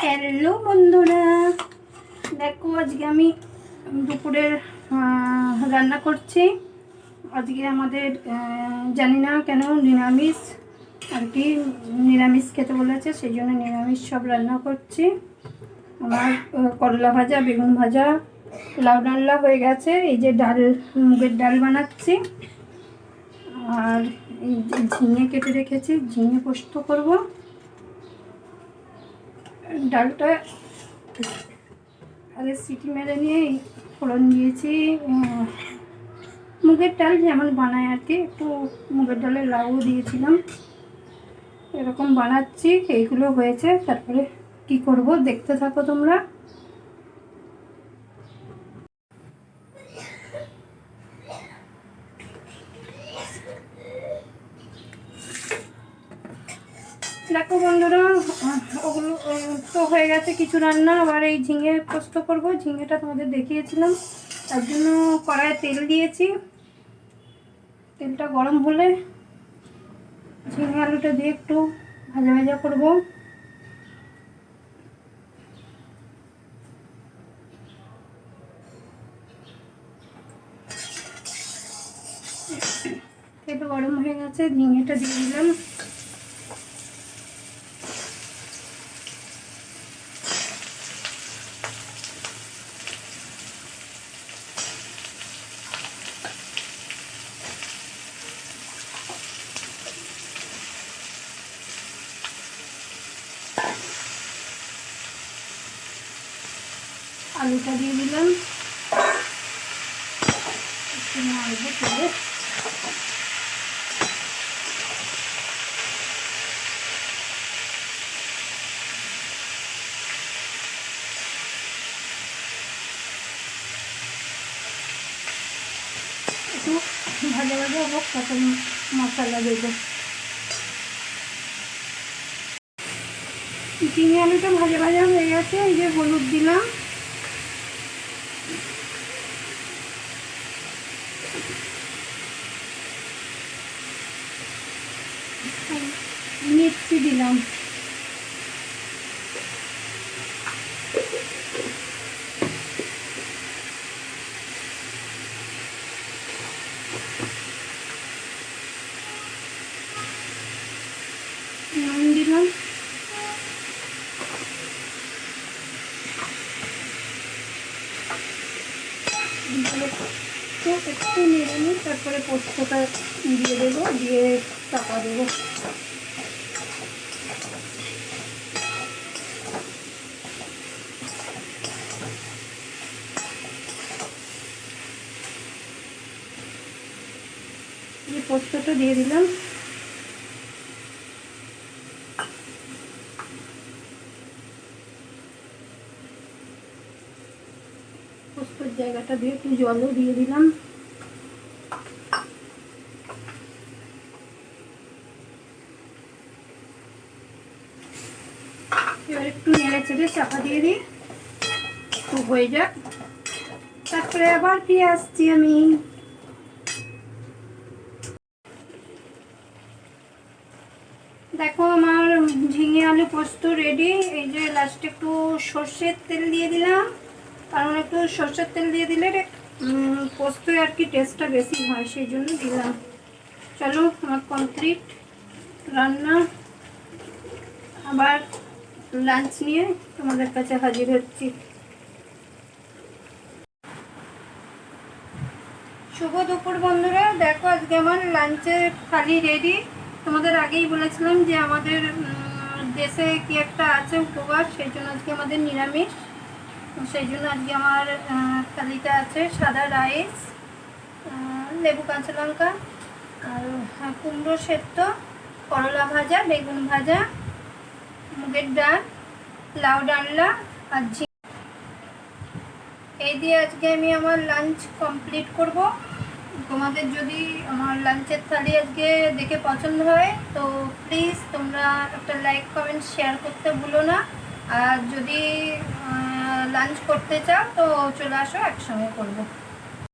Hello বন্ধুরা, দেখো আজকে আমি দুপুরের রান্না করছি। আজকে আমাদের জানি না কেন নিরামিষ আর কি, নিরামিষ খেতে বলেছে, সেই জন্য নিরামিষ সব রান্না করছি। আমার করলা ভাজা, বেগুন ভাজা, লাউ ডালনা হয়ে গেছে। এই যে ডাল, মুগের ডাল বানাচ্ছি। আর এই যে ঝিঙে কেটে রেখেছি, ঝিঙে পোস্ত করবো। ডালটা আগে সিটি মেরে নিয়ে ফোড়ন দিয়েছি। মুগের ডাল যেমন বানায় আর কি, একটু মুগের ডালে লাউ দিয়েছিলাম, এরকম বানাচ্ছি। এইগুলো হয়েছে, তারপরে কি করব দেখতে থাকো তোমরা। দেখো বন্ধুরা, ওগুলো তো হয়ে গেছে কিছু রান্না। আবার এই ঝিঙে পোস্ত করব। ঝিঙেটা তোমাদের দেখিয়েছিলাম, তার জন্য কড়াইয়ে তেল দিয়েছি। তেলটা গরম হলে ঝিঙে আলুটা দিয়ে একটু ভাজা ভাজা করব। তেল গরম হয়ে গেছে, ঝিঙেটা দিয়ে দিলাম। আলুটা দিয়ে দিলাম। নাড়বো তেলে। একটু ভাজা ভাজা হোক, তারপর মশলা দেবো। ঝিঙে আলুটা ভাজা ভাজা হয়ে গেছে। এই যে হলুদ দিলাম, মির্চি দিলাম, নুন দিলাম। তো একটু নেড়ে নিই, তারপরে পোস্তটা দিয়ে দেবো, দিয়ে চাপা দেবো। এই পোস্তটা দিয়ে দিলাম। পোস্তর জায়গাটা দিয়ে একটু জলও দিয়ে দিলাম। এবার একটু নেড়ে চেড়ে চাপা দিয়ে দিই, একটু হয়ে যাক, তারপরে আবার ফিরে আসছি আমি। দেখো আমার ঝিঙে আলু পোস্ত রেডি। এই যে লাস্টে একটু সর্ষের তেল দিয়ে দিলাম, কারণ একটু সর্ষের তেল দিয়ে দিলে পোস্তে আর কি টেস্টটা বেশি হয়, সেই জন্য দিলাম। চলো আমার কমপ্লিট রান্না। আবার লাঞ্চ নিয়ে তোমাদের কাছে হাজির হচ্ছি। শুভ দুপুর বন্ধুরা, দেখো আজকে আমার লাঞ্চের থালি রেডি। তোমাদের আগেই বলেছিলাম যে আমাদের দেশে কি একটা আছে উপবাস, সেই জন্য আজকে আমাদের নিরামিষ। সেই জন্য আজকে আমার থালিটা আছে সাদা রাইস, লেবু কাঁচা লঙ্কা, আর কুমড়ো সেদ্ধ, করলা ভাজা, বেগুন ভাজা, মুগের ডাল, লাউ ডালনা আর এই দিয়ে আজকে আমি আমার লাঞ্চ কমপ্লিট করব। তোমাদের যদি আমার লাঞ্চের থালি আজকে দেখে পছন্দ হয় তো প্লিজ তোমরা একটা লাইক কমেন্ট শেয়ার করতে ভুলো না। আর যদি লাঞ্চ করতে চাও তো চলে আসো, একসঙ্গে করবো।